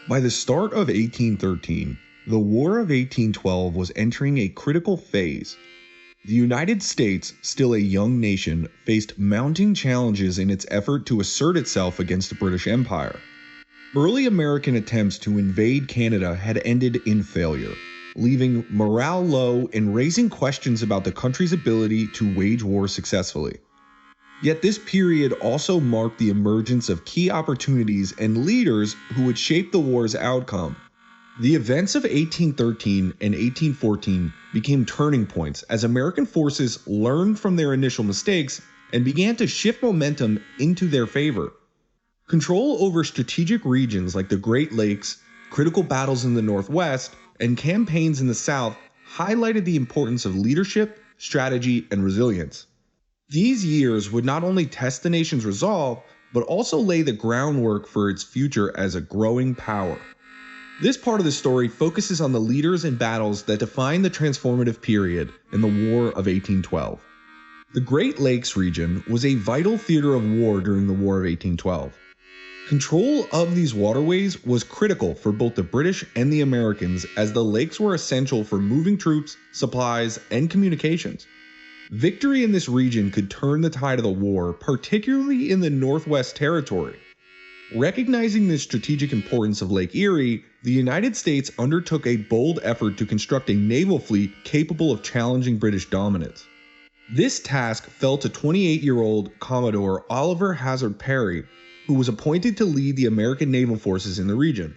By the start of 1813, the War of 1812 was entering a critical phase. The United States, still a young nation, faced mounting challenges in its effort to assert itself against the British Empire. Early American attempts to invade Canada had ended in failure, leaving morale low and raising questions about the country's ability to wage war successfully. Yet this period also marked the emergence of key opportunities and leaders who would shape the war's outcome. The events of 1813 and 1814 became turning points as American forces learned from their initial mistakes and began to shift momentum into their favor. Control over strategic regions like the Great Lakes, critical battles in the Northwest, and campaigns in the South highlighted the importance of leadership, strategy, and resilience. These years would not only test the nation's resolve, but also lay the groundwork for its future as a growing power. This part of the story focuses on the leaders and battles that define the transformative period in the War of 1812. The Great Lakes region was a vital theater of war during the War of 1812. Control of these waterways was critical for both the British and the Americans, as the lakes were essential for moving troops, supplies, and communications. Victory in this region could turn the tide of the war, particularly in the Northwest Territory. Recognizing the strategic importance of Lake Erie, the United States undertook a bold effort to construct a naval fleet capable of challenging British dominance. This task fell to 28-year-old Commodore Oliver Hazard Perry, who was appointed to lead the American naval forces in the region.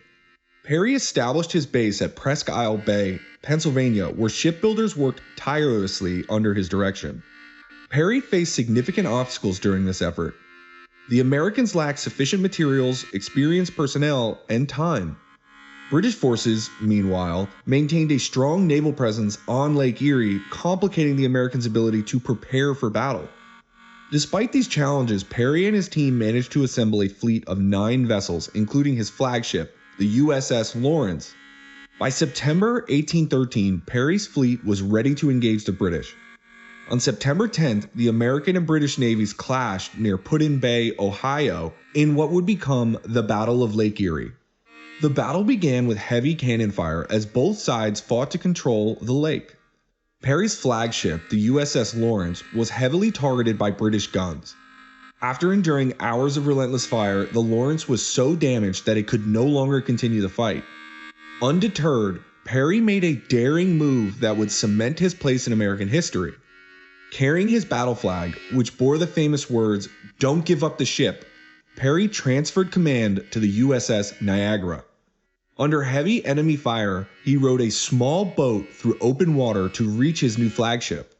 Perry established his base at Presque Isle Bay, Pennsylvania, where shipbuilders worked tirelessly under his direction. Perry faced significant obstacles during this effort. The Americans lacked sufficient materials, experienced personnel, and time. British forces, meanwhile, maintained a strong naval presence on Lake Erie, complicating the Americans' ability to prepare for battle. Despite these challenges, Perry and his team managed to assemble a fleet of 9 vessels, including his flagship, the USS Lawrence. By September 1813, Perry's fleet was ready to engage the British. On September 10th, the American and British navies clashed near Put-in Bay, Ohio, in what would become the Battle of Lake Erie. The battle began with heavy cannon fire as both sides fought to control the lake. Perry's flagship, the USS Lawrence, was heavily targeted by British guns. After enduring hours of relentless fire, the Lawrence was so damaged that it could no longer continue the fight. Undeterred, Perry made a daring move that would cement his place in American history. Carrying his battle flag, which bore the famous words, "Don't give up the ship," Perry transferred command to the USS Niagara. Under heavy enemy fire, he rowed a small boat through open water to reach his new flagship.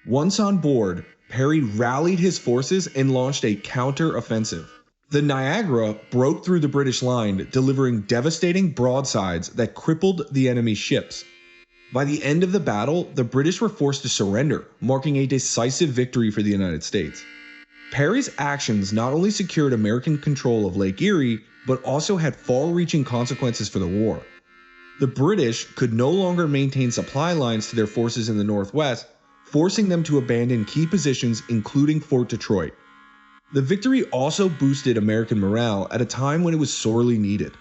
Once on board, Perry rallied his forces and launched a counter-offensive. The Niagara broke through the British line, delivering devastating broadsides that crippled the enemy's ships. By the end of the battle, the British were forced to surrender, marking a decisive victory for the United States. Perry's actions not only secured American control of Lake Erie, but also had far-reaching consequences for the war. The British could no longer maintain supply lines to their forces in the Northwest, forcing them to abandon key positions, including Fort Detroit. The victory also boosted American morale at a time when it was sorely needed.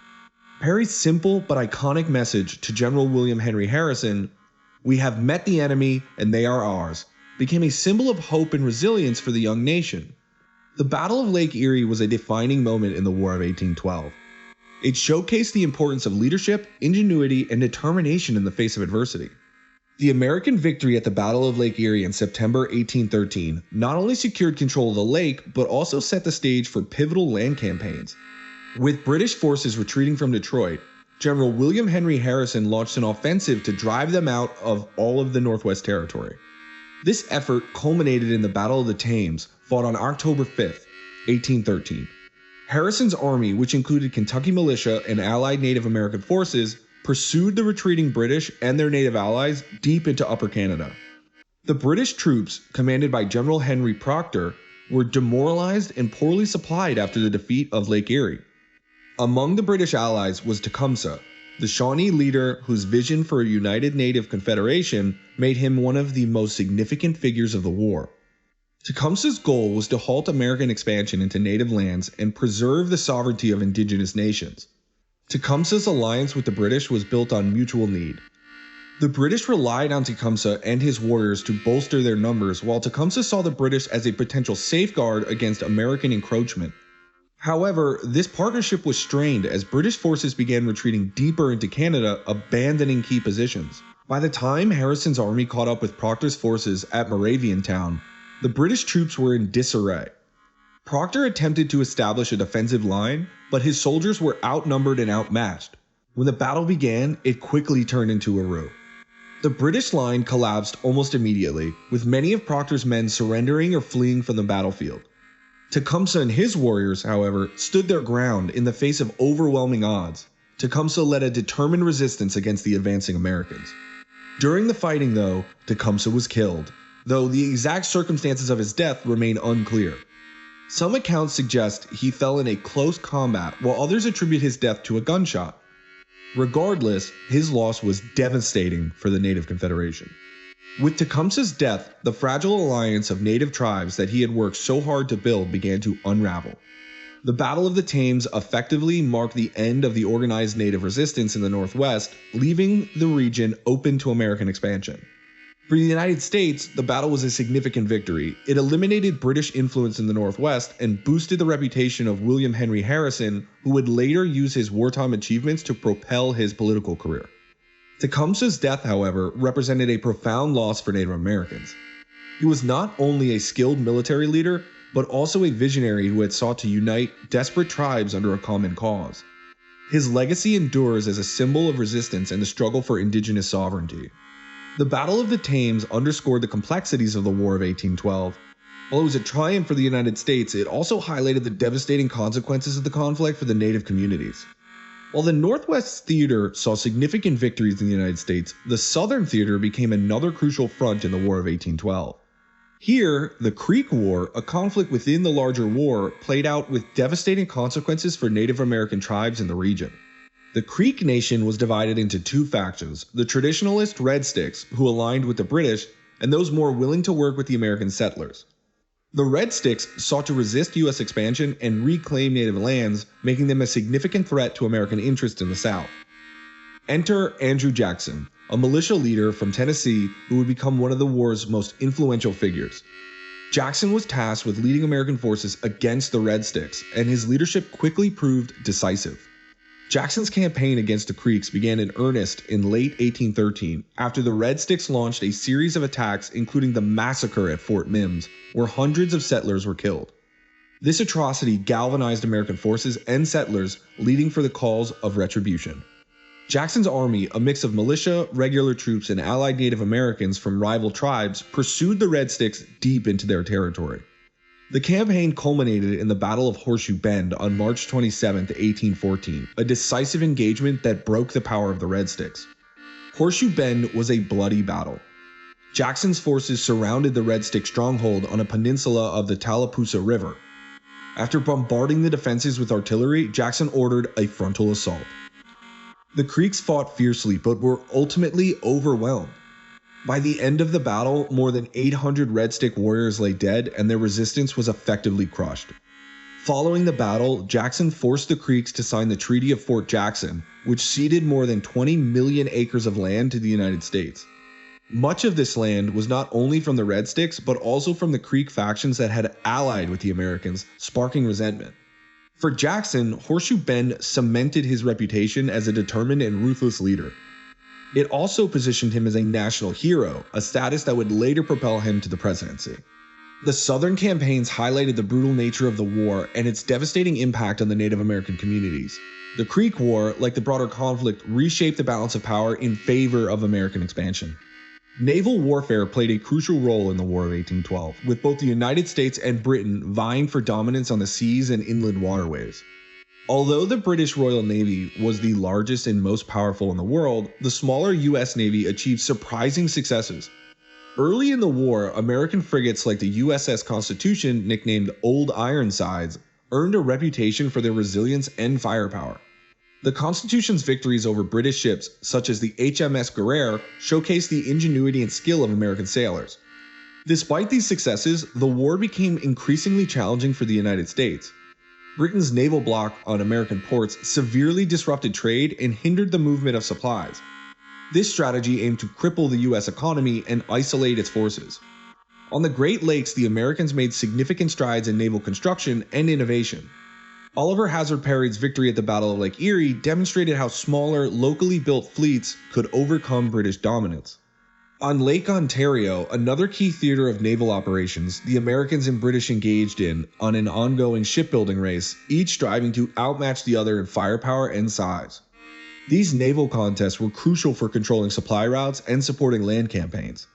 Perry's simple but iconic message to General William Henry Harrison, "We have met the enemy and they are ours," became a symbol of hope and resilience for the young nation. The Battle of Lake Erie was a defining moment in the War of 1812. It showcased the importance of leadership, ingenuity, and determination in the face of adversity. The American victory at the Battle of Lake Erie in September 1813 not only secured control of the lake, but also set the stage for pivotal land campaigns. With British forces retreating from Detroit, General William Henry Harrison launched an offensive to drive them out of all of the Northwest Territory. This effort culminated in the Battle of the Thames, fought on October 5, 1813. Harrison's army, which included Kentucky militia and allied Native American forces, pursued the retreating British and their native allies deep into Upper Canada. The British troops, commanded by General Henry Proctor, were demoralized and poorly supplied after the defeat of Lake Erie. Among the British allies was Tecumseh, the Shawnee leader whose vision for a united Native Confederation made him one of the most significant figures of the war. Tecumseh's goal was to halt American expansion into native lands and preserve the sovereignty of indigenous nations. Tecumseh's alliance with the British was built on mutual need. The British relied on Tecumseh and his warriors to bolster their numbers, while Tecumseh saw the British as a potential safeguard against American encroachment. However, this partnership was strained as British forces began retreating deeper into Canada, abandoning key positions. By the time Harrison's army caught up with Procter's forces at Moraviantown, the British troops were in disarray. Procter attempted to establish a defensive line, but his soldiers were outnumbered and outmatched. When the battle began, it quickly turned into a rout. The British line collapsed almost immediately, with many of Procter's men surrendering or fleeing from the battlefield. Tecumseh and his warriors, however, stood their ground in the face of overwhelming odds. Tecumseh led a determined resistance against the advancing Americans. During the fighting, though, Tecumseh was killed, though the exact circumstances of his death remain unclear. Some accounts suggest he fell in a close combat, while others attribute his death to a gunshot. Regardless, his loss was devastating for the Native Confederation. With Tecumseh's death, the fragile alliance of native tribes that he had worked so hard to build began to unravel. The Battle of the Thames effectively marked the end of the organized native resistance in the Northwest, leaving the region open to American expansion. For the United States, the battle was a significant victory. It eliminated British influence in the Northwest and boosted the reputation of William Henry Harrison, who would later use his wartime achievements to propel his political career. Tecumseh's death, however, represented a profound loss for Native Americans. He was not only a skilled military leader, but also a visionary who had sought to unite desperate tribes under a common cause. His legacy endures as a symbol of resistance and the struggle for indigenous sovereignty. The Battle of the Thames underscored the complexities of the War of 1812. While it was a triumph for the United States, it also highlighted the devastating consequences of the conflict for the Native communities. While the Northwest Theater saw significant victories in the United States, the Southern Theater became another crucial front in the War of 1812. Here, the Creek War, a conflict within the larger war, played out with devastating consequences for Native American tribes in the region. The Creek Nation was divided into two factions, the traditionalist Red Sticks, who aligned with the British, and those more willing to work with the American settlers. The Red Sticks sought to resist U.S. expansion and reclaim native lands, making them a significant threat to American interests in the South. Enter Andrew Jackson, a militia leader from Tennessee who would become one of the war's most influential figures. Jackson was tasked with leading American forces against the Red Sticks, and his leadership quickly proved decisive. Jackson's campaign against the Creeks began in earnest in late 1813 after the Red Sticks launched a series of attacks, including the massacre at Fort Mims, where hundreds of settlers were killed. This atrocity galvanized American forces and settlers, leading for the calls of retribution. Jackson's army, a mix of militia, regular troops, and allied Native Americans from rival tribes, pursued the Red Sticks deep into their territory. The campaign culminated in the Battle of Horseshoe Bend on March 27, 1814, a decisive engagement that broke the power of the Red Sticks. Horseshoe Bend was a bloody battle. Jackson's forces surrounded the Red Stick stronghold on a peninsula of the Tallapoosa River. After bombarding the defenses with artillery, Jackson ordered a frontal assault. The Creeks fought fiercely but were ultimately overwhelmed. By the end of the battle, more than 800 Red Stick warriors lay dead, and their resistance was effectively crushed. Following the battle, Jackson forced the Creeks to sign the Treaty of Fort Jackson, which ceded more than 20 million acres of land to the United States. Much of this land was not only from the Red Sticks, but also from the Creek factions that had allied with the Americans, sparking resentment. For Jackson, Horseshoe Bend cemented his reputation as a determined and ruthless leader. It also positioned him as a national hero, a status that would later propel him to the presidency. The Southern campaigns highlighted the brutal nature of the war and its devastating impact on the Native American communities. The Creek War, like the broader conflict, reshaped the balance of power in favor of American expansion. Naval warfare played a crucial role in the War of 1812, with both the United States and Britain vying for dominance on the seas and inland waterways. Although the British Royal Navy was the largest and most powerful in the world, the smaller U.S. Navy achieved surprising successes. Early in the war, American frigates like the USS Constitution, nicknamed Old Ironsides, earned a reputation for their resilience and firepower. The Constitution's victories over British ships, such as the HMS Guerriere, showcased the ingenuity and skill of American sailors. Despite these successes, the war became increasingly challenging for the United States. Britain's naval block on American ports severely disrupted trade and hindered the movement of supplies. This strategy aimed to cripple the US economy and isolate its forces. On the Great Lakes, the Americans made significant strides in naval construction and innovation. Oliver Hazard Perry's victory at the Battle of Lake Erie demonstrated how smaller, locally built fleets could overcome British dominance. On Lake Ontario, another key theater of naval operations, the Americans and British engaged in on an ongoing shipbuilding race, each striving to outmatch the other in firepower and size. These naval contests were crucial for controlling supply routes and supporting land campaigns.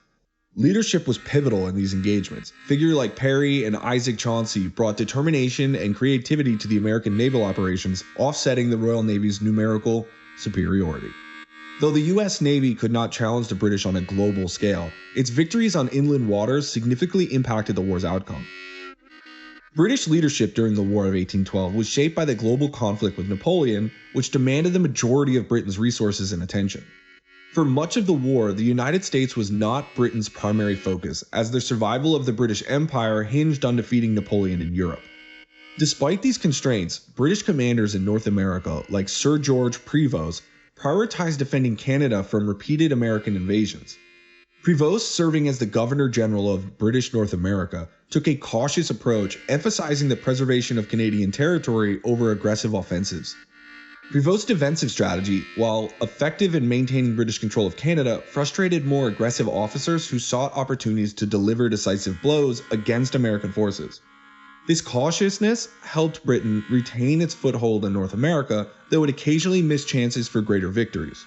Leadership was pivotal in these engagements. Figures like Perry and Isaac Chauncey brought determination and creativity to the American naval operations, offsetting the Royal Navy's numerical superiority. Though the US Navy could not challenge the British on a global scale, its victories on inland waters significantly impacted the war's outcome. British leadership during the War of 1812 was shaped by the global conflict with Napoleon, which demanded the majority of Britain's resources and attention. For much of the war, the United States was not Britain's primary focus, as the survival of the British Empire hinged on defeating Napoleon in Europe. Despite these constraints, British commanders in North America, like Sir George Prevost, prioritized defending Canada from repeated American invasions. Prevost, serving as the Governor-General of British North America, took a cautious approach, emphasizing the preservation of Canadian territory over aggressive offensives. Prevost's defensive strategy, while effective in maintaining British control of Canada, frustrated more aggressive officers who sought opportunities to deliver decisive blows against American forces. This cautiousness helped Britain retain its foothold in North America, though it occasionally missed chances for greater victories.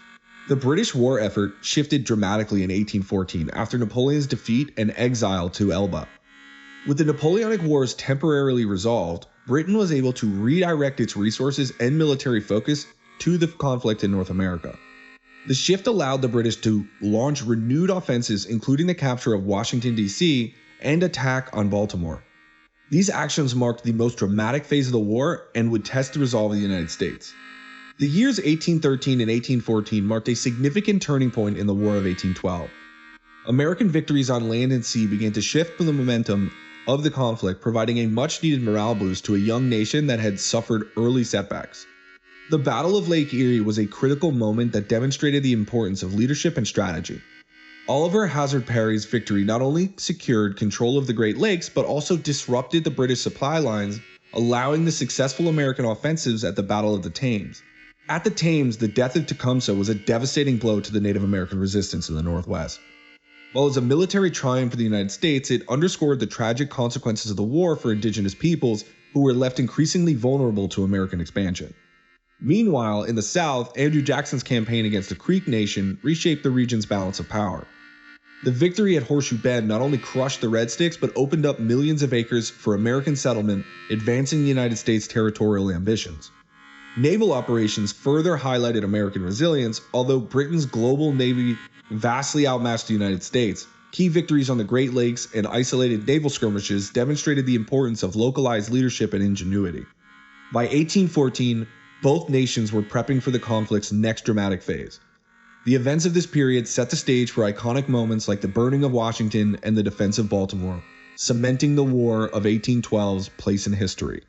The British war effort shifted dramatically in 1814 after Napoleon's defeat and exile to Elba. With the Napoleonic Wars temporarily resolved, Britain was able to redirect its resources and military focus to the conflict in North America. The shift allowed the British to launch renewed offensives, including the capture of Washington, D.C., and attack on Baltimore. These actions marked the most dramatic phase of the war and would test the resolve of the United States. The years 1813 and 1814 marked a significant turning point in the War of 1812. American victories on land and sea began to shift the momentum of the conflict, providing a much-needed morale boost to a young nation that had suffered early setbacks. The Battle of Lake Erie was a critical moment that demonstrated the importance of leadership and strategy. Oliver Hazard Perry's victory not only secured control of the Great Lakes, but also disrupted the British supply lines, allowing the successful American offensives at the Battle of the Thames. At the Thames, the death of Tecumseh was a devastating blow to the Native American resistance in the Northwest. While it was a military triumph for the United States, it underscored the tragic consequences of the war for indigenous peoples who were left increasingly vulnerable to American expansion. Meanwhile, in the South, Andrew Jackson's campaign against the Creek Nation reshaped the region's balance of power. The victory at Horseshoe Bend not only crushed the Red Sticks, but opened up millions of acres for American settlement, advancing the United States' territorial ambitions. Naval operations further highlighted American resilience, although Britain's global navy vastly outmatched the United States. Key victories on the Great Lakes and isolated naval skirmishes demonstrated the importance of localized leadership and ingenuity. By 1814, both nations were prepping for the conflict's next dramatic phase. The events of this period set the stage for iconic moments like the burning of Washington and the defense of Baltimore, cementing the War of 1812's place in history.